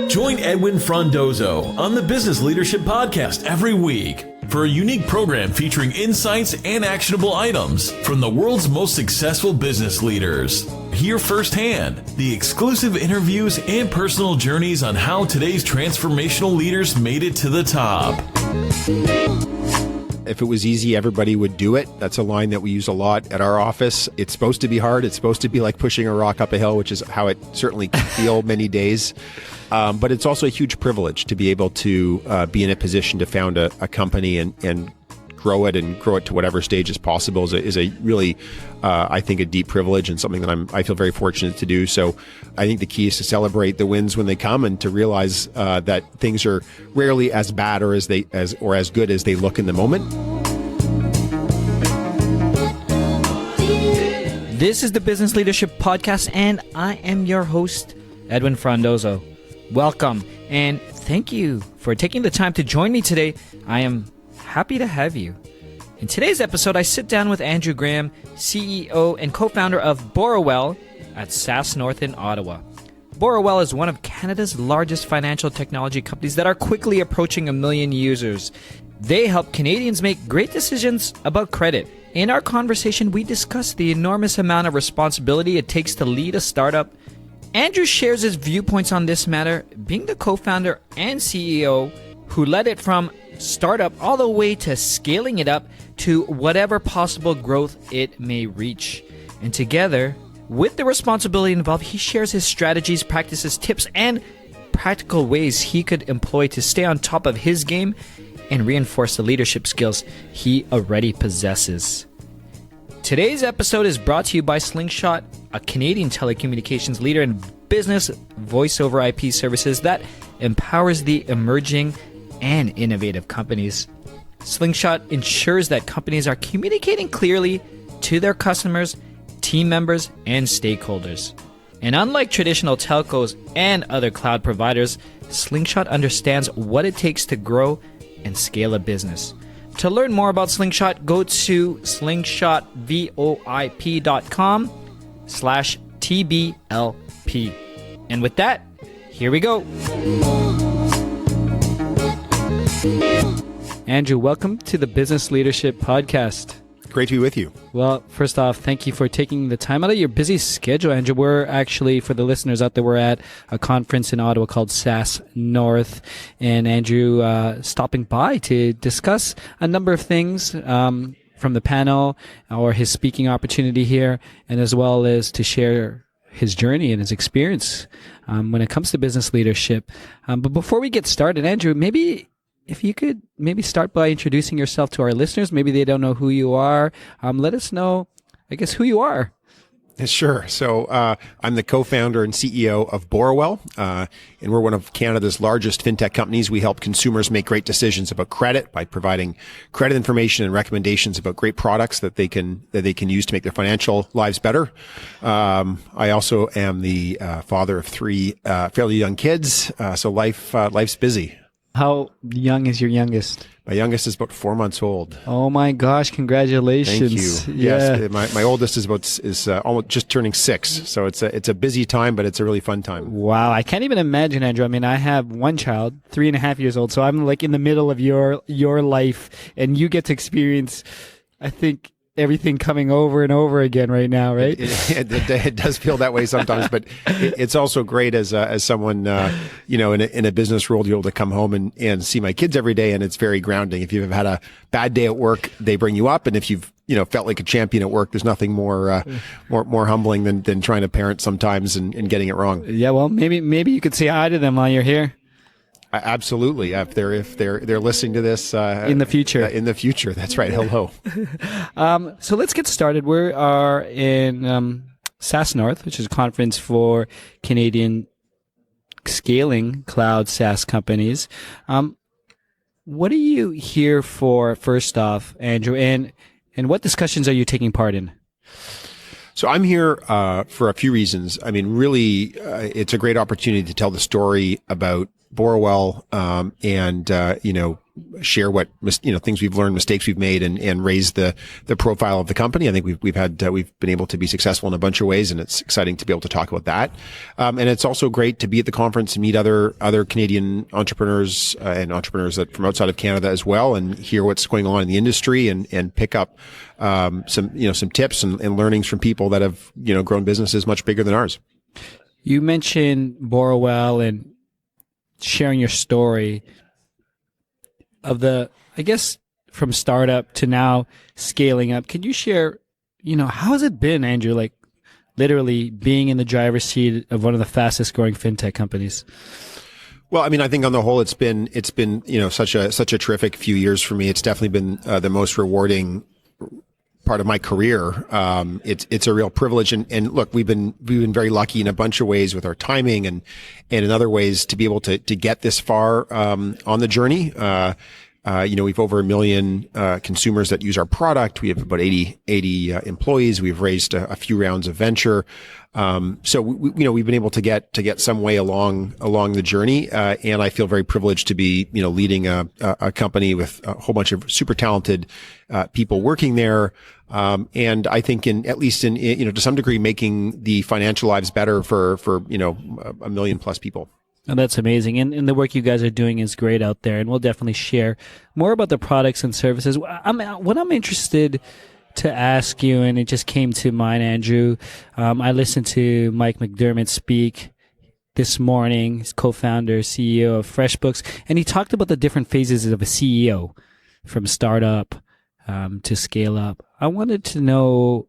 Join Edwin Frondozo on the Business Leadership Podcast every week for a unique program featuring insights and actionable items from the world's most successful business leaders. Hear firsthand the exclusive interviews and personal journeys on how today's transformational leaders made it to the top. If it was easy, everybody would do it. That's a line that we use a lot at our office. It's supposed to be hard. It's supposed to be like pushing a rock up a hill, which is how it certainly can feel many days. But it's also a huge privilege to be able to be in a position to found a company and grow it to whatever stage is possible is a really, I think, a deep privilege and something that I feel very fortunate to do. So I think the key is to celebrate the wins when they come and to realize that things are rarely as bad or as good as they look in the moment. This is the Business Leadership Podcast, and I am your host, Edwin Frondozo. Welcome, and thank you for taking the time to join me today. I am happy to have you. In today's episode, I sit down with Andrew Graham, CEO and co-founder of Borrowell at SaaS North in Ottawa. Borrowell is one of Canada's largest financial technology companies that are quickly approaching 1 million users. They help Canadians make great decisions about credit. In our conversation, we discuss the enormous amount of responsibility it takes to lead a startup. Andrew shares his viewpoints on this matter, being the co-founder and CEO who led it from startup all the way to scaling it up to whatever possible growth it may reach. And together, with the responsibility involved, he shares his strategies, practices, tips, and practical ways he could employ to stay on top of his game and reinforce the leadership skills he already possesses. Today's episode is brought to you by Slingshot, a Canadian telecommunications leader in business voice over IP services that empowers the emerging and innovative companies. Slingshot ensures that companies are communicating clearly to their customers, team members, and stakeholders. And unlike traditional telcos and other cloud providers, Slingshot understands what it takes to grow and scale a business. To learn more about Slingshot, go to slingshotvoip.com/TBLP. And with that, here we go. Andrew, welcome to the Business Leadership Podcast. Great to be with you. Well, first off, thank you for taking the time out of your busy schedule, Andrew. We're actually, for the listeners out there, we're at a conference in Ottawa called SaaS North, and Andrew stopping by to discuss a number of things from the panel or his speaking opportunity here, and as well as to share his journey and his experience when it comes to business leadership. But before we get started, Andrew, maybe if you could maybe start by introducing yourself to our listeners. Maybe they don't know who you are. Let us know, I guess, who you are. Sure. So I'm the co-founder and CEO of Borrowell, and we're one of Canada's largest fintech companies. We help consumers make great decisions about credit by providing credit information and recommendations about great products that they can use to make their financial lives better. I also am the father of 3 fairly young kids, so life's busy. How young is your youngest? My youngest is about 4 months old. Oh my gosh! Congratulations! Thank you. Yeah. Yes, my oldest is almost just turning 6. So it's a busy time, but it's a really fun time. Wow! I can't even imagine, Andrew. I mean, I have one child, 3.5 years old. So I'm like in the middle of your life, and you get to experience, I think, everything coming over and over again right now, right? It does feel that way sometimes, but it's also great as someone, in a business world, you're able to come home and see my kids every day, and it's very grounding. If you've had a bad day at work, they bring you up, and if you've felt like a champion at work, there's nothing more humbling than trying to parent sometimes and getting it wrong. Yeah, well, maybe you could say hi to them while you're here. Absolutely. If they're listening to this in the future, that's right. Hello. So let's get started. We are in SaaS North, which is a conference for Canadian scaling cloud SaaS companies. What are you here for? First off, Andrew, and what discussions are you taking part in? So I'm here for a few reasons. I mean, really, it's a great opportunity to tell the story about Borrowell, and share what, things we've learned, mistakes we've made, and raise the profile of the company. I think we've been able to be successful in a bunch of ways, and it's exciting to be able to talk about that. And it's also great to be at the conference and meet other Canadian entrepreneurs and entrepreneurs that from outside of Canada as well, and hear what's going on in the industry and pick up some tips and learnings from people that have grown businesses much bigger than ours. You mentioned Borrowell and sharing your story of I guess from startup to now scaling up. Can you share, how has it been, Andrew, like literally being in the driver's seat of one of the fastest growing fintech companies? Well, I mean, I think on the whole, it's been such a terrific few years for me. It's definitely been the most rewarding part of my career. It's a real privilege. And look, we've been very lucky in a bunch of ways with our timing and in other ways to be able to get this far, on the journey. We've over 1 million, consumers that use our product. We have about 80 employees. We've raised a few rounds of venture. So we've been able to get some way along the journey. And I feel very privileged to be, leading a company with a whole bunch of super talented, people working there. And I think at least to some degree, making the financial lives better for 1 million plus people. Oh, that's amazing. And the work you guys are doing is great out there. And we'll definitely share more about the products and services. What I'm interested to ask you, and it just came to mind, Andrew, I listened to Mike McDermott speak this morning. He's co-founder, CEO of FreshBooks, and he talked about the different phases of a CEO, from startup to scale up. I wanted to know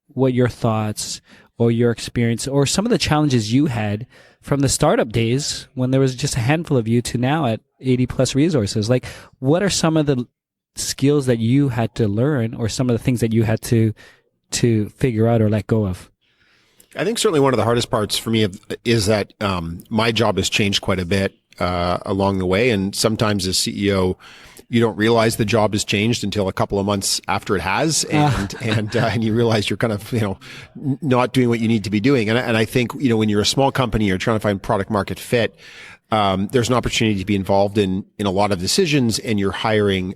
what your thoughts or your experience or some of the challenges you had from the startup days when there was just a handful of you to now at 80 plus resources. Like, what are some of the skills that you had to learn or some of the things that you had to figure out or let go of? I think certainly one of the hardest parts for me is that my job has changed quite a bit along the way. And sometimes as CEO, you don't realize the job has changed until a couple of months after it has. And you realize you're kind of, not doing what you need to be doing. And I think, when you're a small company, you're trying to find product market fit. There's an opportunity to be involved in a lot of decisions, and you're hiring,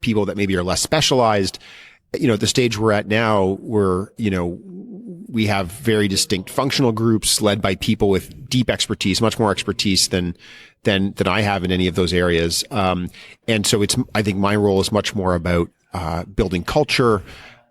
people that maybe are less specialized. At the stage we're at now, we have very distinct functional groups led by people with deep expertise, much more expertise than I have in any of those areas. And so I think my role is much more about, building culture,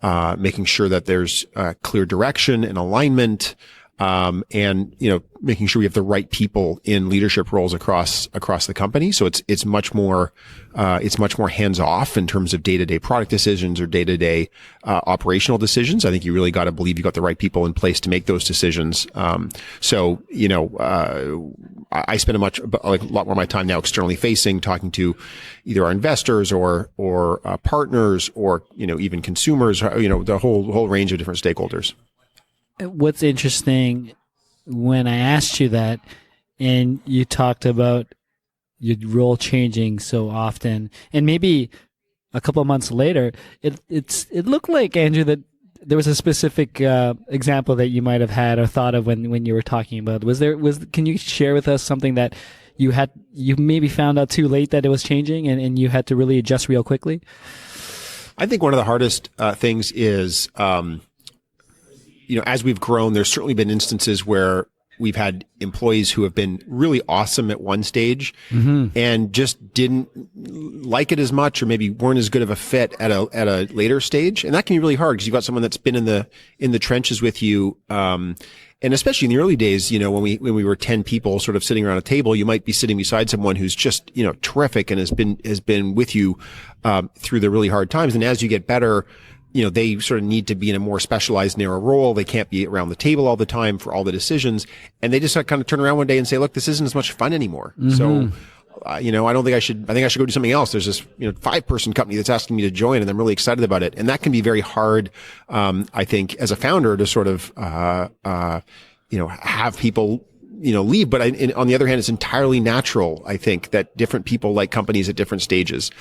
making sure that there's clear direction and alignment, and making sure we have the right people in leadership roles across the company. So it's much more hands off in terms of day-to-day product decisions or day-to-day operational decisions. I think you really got to believe you got the right people in place to make those decisions. I spend a lot more of my time now externally facing, talking to either our investors or partners or even consumers, the whole range of different stakeholders. What's interesting, when I asked you that and you talked about your role changing so often, and maybe a couple of months later, it looked like, Andrew, that there was a specific example that you might have had or thought of when you were talking about. Can you share with us something that you maybe found out too late that it was changing and you had to really adjust real quickly? I think one of the hardest things is, as we've grown, there's certainly been instances where we've had employees who have been really awesome at one stage and just didn't like it as much, or maybe weren't as good of a fit at a later stage. And that can be really hard because you've got someone that's been in the trenches with you. And especially in the early days, when we were 10 people sort of sitting around a table, you might be sitting beside someone who's just, terrific and has been with you, through the really hard times. And as you get better, they sort of need to be in a more specialized, narrow role. They can't be around the table all the time for all the decisions. And they just kind of turn around one day and say, look, this isn't as much fun anymore. So, I think I should go do something else. There's this, 5-person company that's asking me to join and I'm really excited about it. And that can be very hard, I think, as a founder to sort of, have people, leave. But on the other hand, it's entirely natural, I think, that different people like companies at different stages.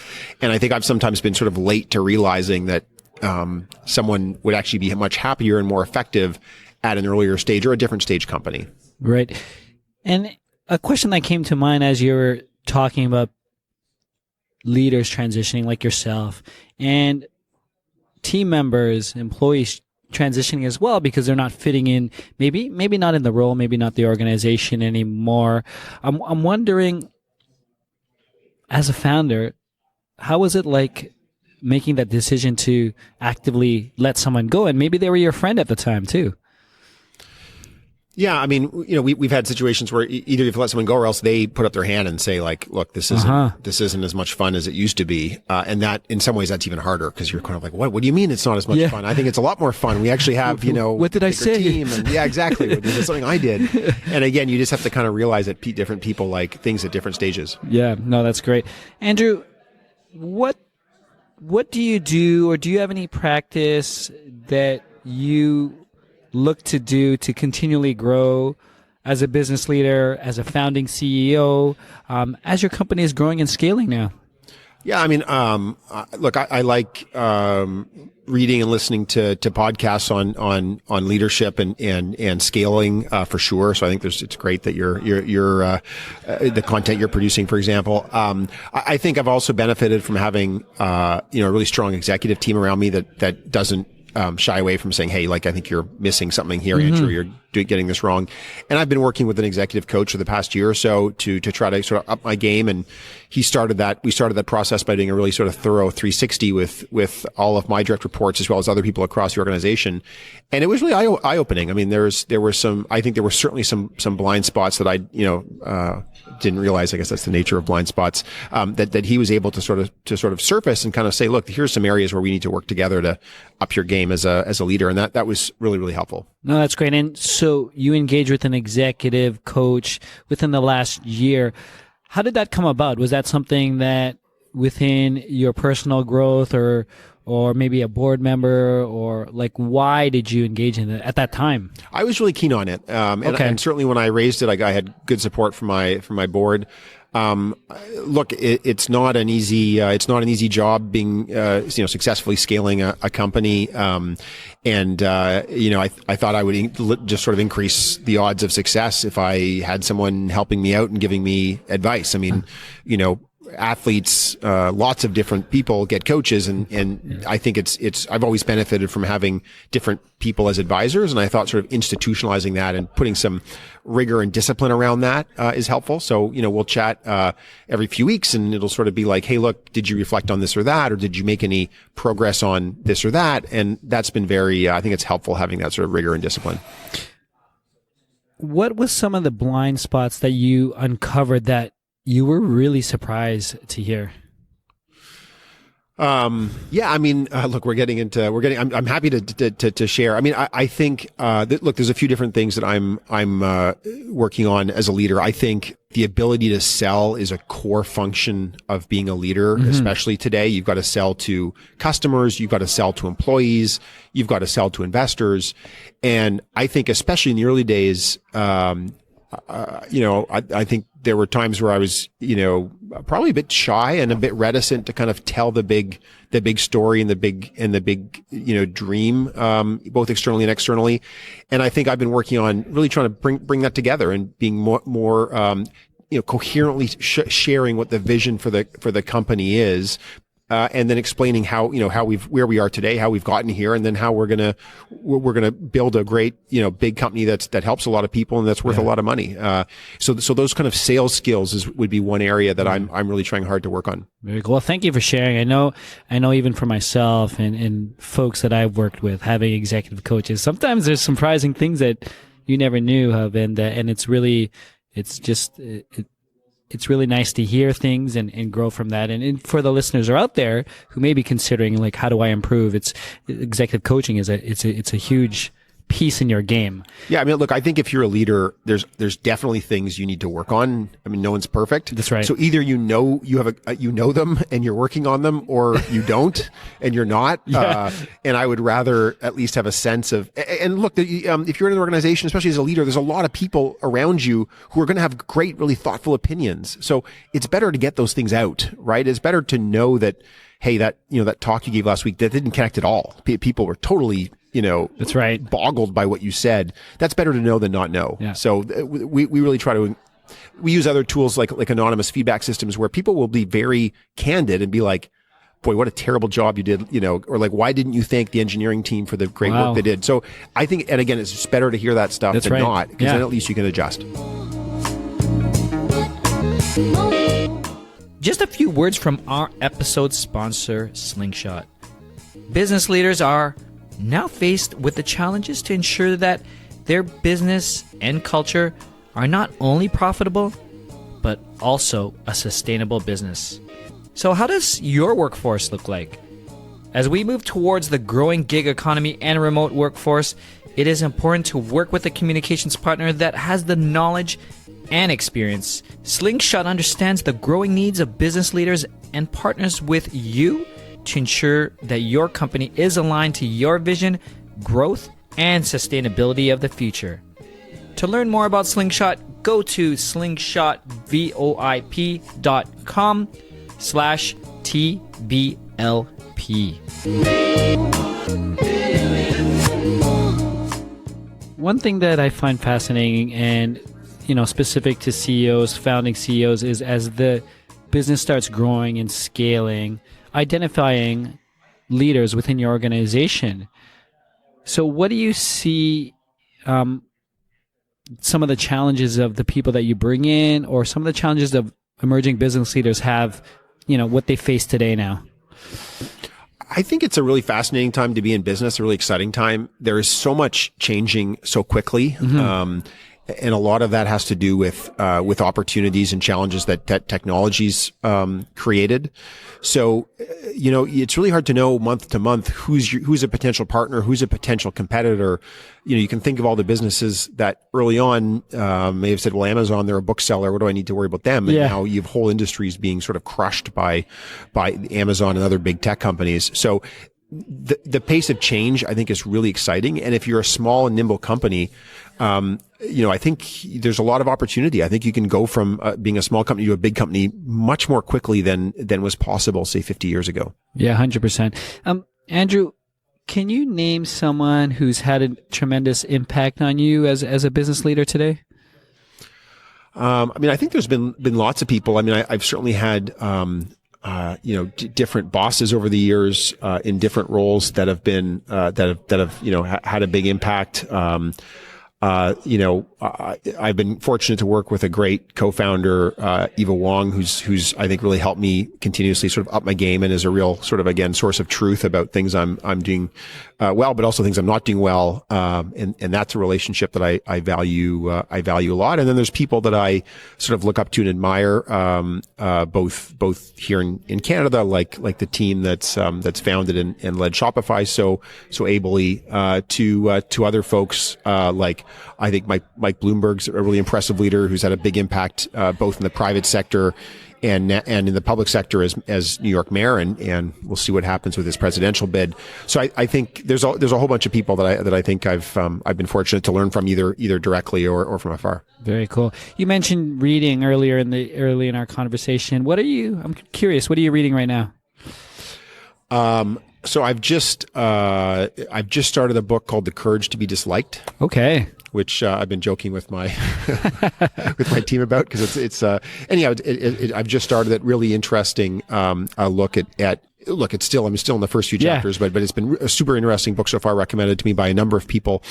And I think I've sometimes been sort of late to realizing that someone would actually be much happier and more effective at an earlier stage or a different stage company. Right. And a question that came to mind as you were talking about leaders transitioning like yourself and team members, employees transitioning as well because they're not fitting in, maybe not in the role, maybe not the organization anymore. I'm wondering, as a founder, how was it like making that decision to actively let someone go? And maybe they were your friend at the time too. Yeah, I mean, we've had situations where either you've let someone go or else they put up their hand and say like, look, this isn't as much fun as it used to be. And that in some ways that's even harder because you're kind of like, what do you mean it's not as much fun? I think it's a lot more fun. We actually have, what did I say? Team and, yeah, exactly. This is something I did. And again, you just have to kind of realize that different people like things at different stages. Yeah, no, that's great. Andrew, what do you do, or do you have any practice that you look to do to continually grow as a business leader, as a founding CEO, as your company is growing and scaling now? Yeah, I mean, look, I like reading and listening to podcasts on leadership and scaling for sure. So I think it's great that you're the content you're producing, for example. I think I've also benefited from having a really strong executive team around me that doesn't shy away from saying, hey, like, I think you're missing something here, Andrew, you're getting this wrong. And I've been working with an executive coach for the past year or so to try to sort of up my game. And we started that process by doing a really sort of thorough 360 with all of my direct reports as well as other people across the organization. And it was really eye-opening. I mean, there were certainly some blind spots that I, didn't realize. I guess that's the nature of blind spots, that he was able to sort of surface and kind of say, look, here's some areas where we need to work together to up your game as a leader. And that was really, really helpful. No, that's great. And so you engage with an executive coach within the last year. How did that come about? Was that something that within your personal growth or maybe a board member, or like, why did you engage in it at that time? I was really keen on it. And certainly when I raised it, I had good support from my board. Look, it's not an easy job being, successfully scaling a company. I thought I would just sort of increase the odds of success if I had someone helping me out and giving me advice. I mean, athletes, lots of different people get coaches, and I think I've always benefited from having different people as advisors, and I thought sort of institutionalizing that and putting some rigor and discipline around that is helpful. So, we'll chat every few weeks, and it'll sort of be like, hey, look, did you reflect on this or that, or did you make any progress on this or that? And that's been I think it's helpful having that sort of rigor and discipline. What was some of the blind spots that you uncovered that you were really surprised to hear? Yeah, I mean, look, I'm happy to share. I mean, I think, look, there's a few different things that I'm working on as a leader. I think the ability to sell is a core function of being a leader, especially today. You've got to sell to customers. You've got to sell to employees. You've got to sell to investors. And I think, especially in the early days, I think there were times where I was, probably a bit shy and a bit reticent to kind of tell the big story and the big, dream, both externally and externally. And I think I've been working on really trying to bring that together and being more, coherently sharing what the vision for the company is. And then explaining where we are today, how we've gotten here, and then how we're gonna build a great, big company that helps a lot of people and that's worth a lot of money. So those kind of sales skills would be one area that I'm really trying hard to work on. Very cool. Well, thank you for sharing. I know even for myself and folks that I've worked with, having executive coaches, sometimes there's surprising things that you never knew of, and it's really nice to hear things and grow from that. And for the listeners who are out there who may be considering, like, how do I improve? Executive coaching it's a huge piece in your game. Yeah. I mean, look, I think if you're a leader, there's definitely things you need to work on. I mean, no one's perfect. That's right. So either you know them and you're working on them, or you don't and you're not. Yeah. And I would rather at least have a sense of, and look, if you're in an organization, especially as a leader, there's a lot of people around you who are going to have great, really thoughtful opinions. So it's better to get those things out, right? It's better to know that, hey, that talk you gave last week, that didn't connect at all. People were totally, that's right, boggled by what you said. That's better to know than not know. Yeah. So we really try to we use other tools like anonymous feedback systems where people will be very candid and be like, boy, what a terrible job you did, or like, why didn't you thank the engineering team for the great work they did? So I think, and again, it's just better to hear that stuff than not, because then at least you can adjust. Just a few words from our episode sponsor, Slingshot. Business leaders are now faced with the challenges to ensure that their business and culture are not only profitable, but also a sustainable business. So how does your workforce look like? As we move towards the growing gig economy and remote workforce, it is important to work with a communications partner that has the knowledge and experience. Slingshot understands the growing needs of business leaders and partners with you to ensure that your company is aligned to your vision, growth, and sustainability of the future. To learn more about Slingshot, go to slingshot.voip.com/TBLP. One thing that I find fascinating and specific to CEOs, founding CEOs, is as the business starts growing and scaling, identifying leaders within your organization. So what do you see some of the challenges of the people that you bring in, or some of the challenges of emerging business leaders have, what they face today now? I think it's a really fascinating time to be in business, a really exciting time. There is so much changing so quickly. And a lot of that has to do with opportunities and challenges that technology's created. So, it's really hard to know month to month who's a potential partner, who's a potential competitor. You can think of all the businesses that early on may have said, well, Amazon, they're a bookseller. What do I need to worry about them? And now you have whole industries being sort of crushed by Amazon and other big tech companies. So the pace of change, I think, is really exciting. And if you're a small and nimble company, I think there's a lot of opportunity. I think you can go from being a small company to a big company much more quickly than was possible, say, 50 years ago. Yeah, 100%. Andrew, can you name someone who's had a tremendous impact on you as a business leader today? I think there's been lots of people. I've certainly had different bosses over the years in different roles that have been that have had a big impact. I've been fortunate to work with a great co-founder, Eva Wong, who's I think really helped me continuously sort of up my game and is a real sort of, again, source of truth about things I'm doing well, but also things I'm not doing well. And that's a relationship that I value a lot. And then there's people that I sort of look up to and admire, both here in Canada, like the team that's founded and led Shopify so ably, to other folks, like I think Mike Bloomberg's a really impressive leader who's had a big impact, both in the private sector and in the public sector as New York mayor, and we'll see what happens with his presidential bid. So I think there's a whole bunch of people that I think I've been fortunate to learn from either directly or from afar. Very cool. You mentioned reading early in our conversation. I'm curious, what are you reading right now? So I've just started a book called The Courage to be Disliked. Okay. Which I'm been joking with my with my team about, because it's anyhow. I've just started it. Really interesting look at. Look, I'm still in the first few chapters, but it's been a super interesting book so far, recommended to me by a number of people.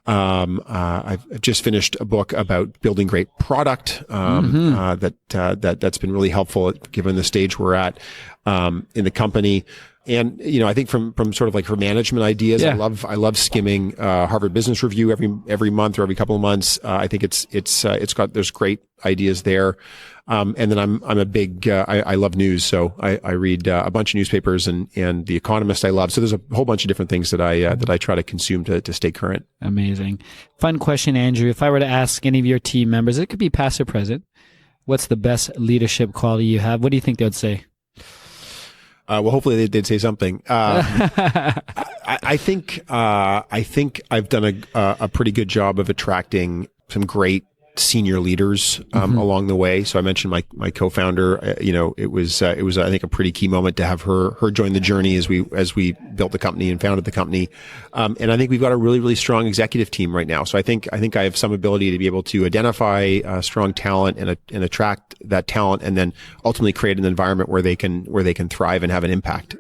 I've just finished a book about building great product, that's been really helpful given the stage we're at, in the company. And, I think from sort of like for management ideas, I love skimming, Harvard Business Review every month or every couple of months. I think there's great ideas there. And then I'm a big, I love news. So I read a bunch of newspapers and The Economist I love. So there's a whole bunch of different things that I try to consume to stay current. Amazing. Fun question, Andrew. If I were to ask any of your team members, it could be past or present, what's the best leadership quality you have? What do you think they would say? Well, hopefully they'd say something. I think I've done a pretty good job of attracting some great senior leaders along the way. So I mentioned my co-founder. It was I think a pretty key moment to have her join the journey as we built the company and founded the company. And I think we've got a really, really strong executive team right now. So I think I have some ability to be able to identify strong talent and attract that talent, and then ultimately create an environment where they can thrive and have an impact.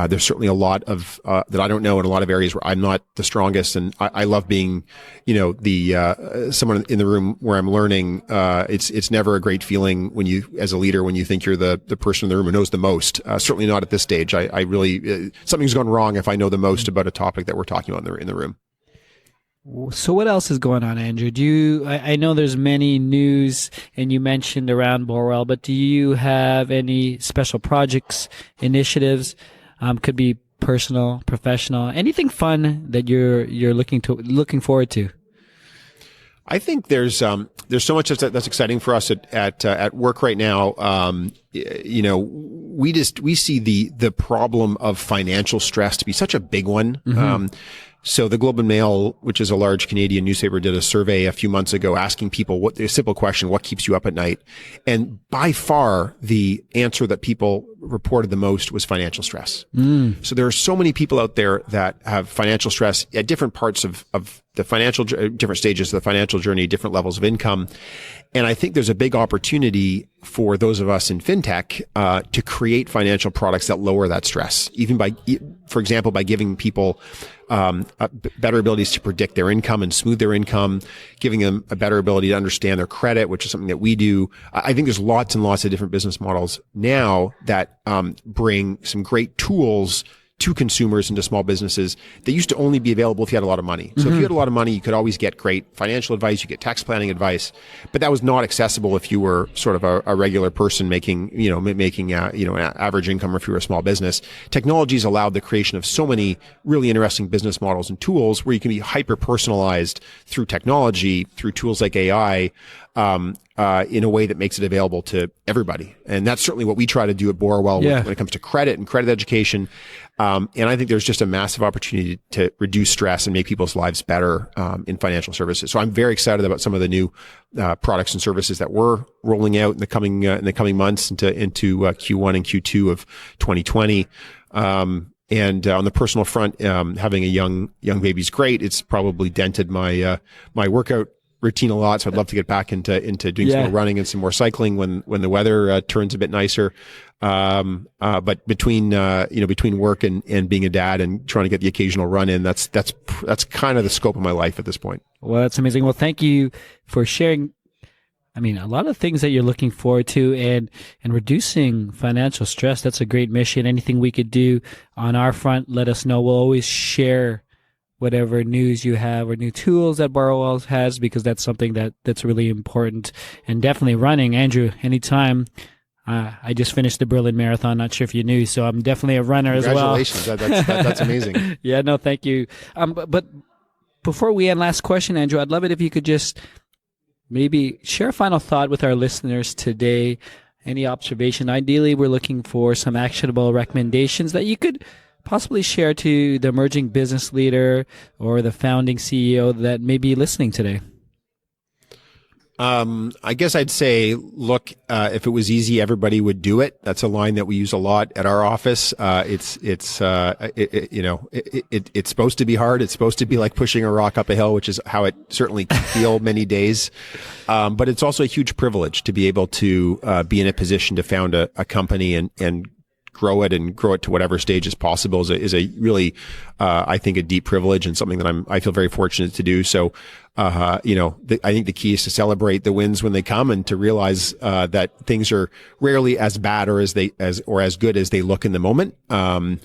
There's certainly a lot of that I don't know in a lot of areas where I'm not the strongest, and I love being, the someone in the room where I'm learning. It's never a great feeling when you, as a leader, when you think you're the person in the room who knows the most. Certainly not at this stage. I really something's gone wrong if I know the most about a topic that we're talking about in the room. So what else is going on, Andrew? I know there's many news, and you mentioned around Borrowell, but do you have any special projects, initiatives? Could be personal, professional, anything fun that you're looking forward to. I think there's so much that's exciting for us at work right now. We see the problem of financial stress to be such a big one. So the Globe and Mail, which is a large Canadian newspaper, did a survey a few months ago asking people a simple question: what keeps you up at night? And by far, the answer that people reported the most was financial stress. So there are so many people out there that have financial stress at different parts of the financial, different stages of the financial journey, different levels of income. And I think there's a big opportunity for those of us in fintech to create financial products that lower that stress, even for example, by giving people better abilities to predict their income and smooth their income, giving them a better ability to understand their credit, which is something that we do. I think there's lots and lots of different business models now that bring some great tools to consumers and to small businesses that used to only be available if you had a lot of money. So if you had a lot of money, you could always get great financial advice, you get tax planning advice, but that was not accessible if you were sort of a regular person making an average income, or if you were a small business. Technology's allowed the creation of so many really interesting business models and tools where you can be hyper personalized through technology, through tools like AI, in a way that makes it available to everybody. And that's certainly what we try to do at Borrowell when it comes to credit and credit education. And I think there's just a massive opportunity to reduce stress and make people's lives better in financial services. So I'm very excited about some of the new products and services that we're rolling out in the coming months into Q1 and Q2 of 2020. And on the personal front, having a young baby is great. It's probably dented my workout routine a lot, so I'd love to get back into doing some more running and some more cycling when the weather turns a bit nicer. But between work and being a dad and trying to get the occasional run in, that's kind of the scope of my life at this point. Well, that's amazing. Well, thank you for sharing. I mean, a lot of things that you're looking forward to, and reducing financial stress. That's a great mission. Anything we could do on our front, let us know. We'll always share whatever news you have or new tools that Borrowell has, because that's something that's really important. And definitely running. Andrew, anytime. I just finished the Berlin Marathon. Not sure if you knew, so I'm definitely a runner as well. Congratulations. That's amazing. Yeah, no, thank you. But before we end, last question, Andrew, I'd love it if you could just maybe share a final thought with our listeners today. Any observation? Ideally, we're looking for some actionable recommendations that you could possibly share to the emerging business leader or the founding CEO that may be listening today. I guess I'd say, look, if it was easy, everybody would do it. That's a line that we use a lot at our office. It's supposed to be hard. It's supposed to be like pushing a rock up a hill, which is how it certainly can feel many days. But it's also a huge privilege to be able to, be in a position to found a company and grow it to whatever stage is possible is a really, I think, a deep privilege, and something that I feel very fortunate to do. So, I think the key is to celebrate the wins when they come, and to realize, that things are rarely as bad or as good as they look in the moment. And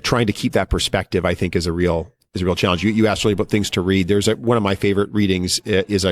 trying to keep that perspective, I think, is a real challenge. You asked really about things to read. There's one of my favorite readings is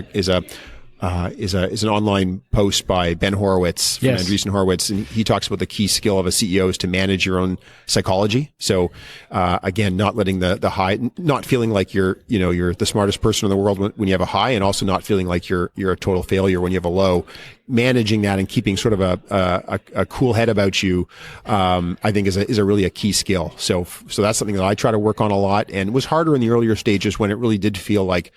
an online post by Ben Horowitz from Andreessen Horowitz, and he talks about the key skill of a CEO is to manage your own psychology. So, again, not letting the high, not feeling like you're the smartest person in the world when you have a high, and also not feeling like you're a total failure when you have a low. Managing that and keeping sort of a cool head about you, I think is a really a key skill. So that's something that I try to work on a lot, and it was harder in the earlier stages when it really did feel like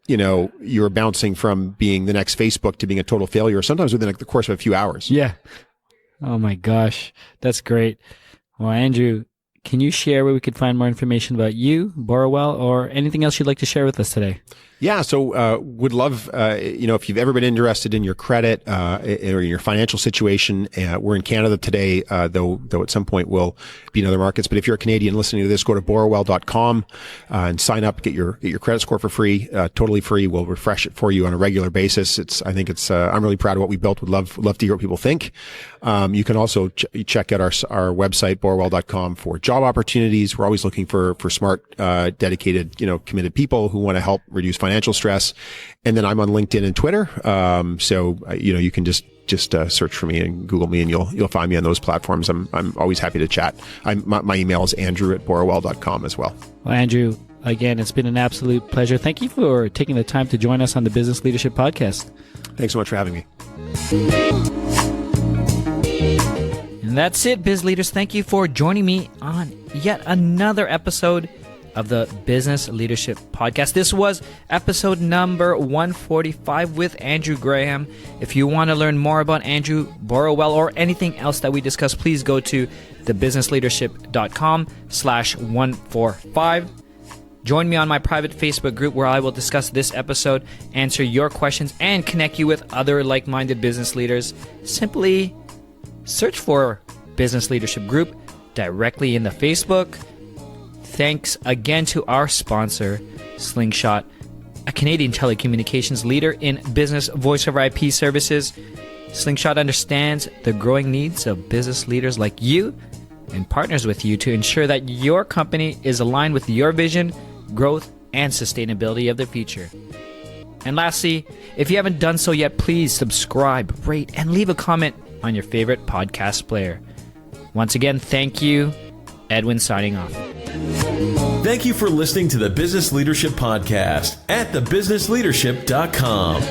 you're bouncing from being the next Facebook to being a total failure, sometimes within the course of a few hours. Yeah. Oh my gosh. That's great. Well, Andrew, can you share where we could find more information about you, Borrowell, or anything else you'd like to share with us today? Yeah, so would love, if you've ever been interested in your credit or your financial situation, we're in Canada today, though at some point we'll be in other markets. But if you're a Canadian listening to this, go to borrowell.com and sign up, get your credit score for free, totally free. We'll refresh it for you on a regular basis. I'm really proud of what we built. Would love to hear what people think. You can also check out our website, borrowell.com, for job opportunities. We're always looking for smart, dedicated, committed people who want to help reduce financial stress. And then I'm on LinkedIn and Twitter. You can just search for me and Google me, and you'll find me on those platforms. I'm always happy to chat. My email is andrew@borrowell.com as well. Well, Andrew, again, it's been an absolute pleasure. Thank you for taking the time to join us on the Business Leadership Podcast. Thanks so much for having me. And that's it, Biz Leaders. Thank you for joining me on yet another episode of the Business Leadership Podcast. This was episode number 145 with Andrew Graham. If you want to learn more about Andrew, Borrowell, or anything else that we discussed, please go to thebusinessleadership.com/145. Join me on my private Facebook group where I will discuss this episode, answer your questions, and connect you with other like-minded business leaders. Simply search for Business Leadership Group directly in the Facebook. Thanks again to our sponsor, Slingshot, a Canadian telecommunications leader in business voice over IP services. Slingshot understands the growing needs of business leaders like you and partners with you to ensure that your company is aligned with your vision, growth, and sustainability of the future. And lastly, if you haven't done so yet, please subscribe, rate, and leave a comment on your favorite podcast player. Once again, thank you. Edwin signing off. Thank you for listening to the Business Leadership Podcast at thebusinessleadership.com.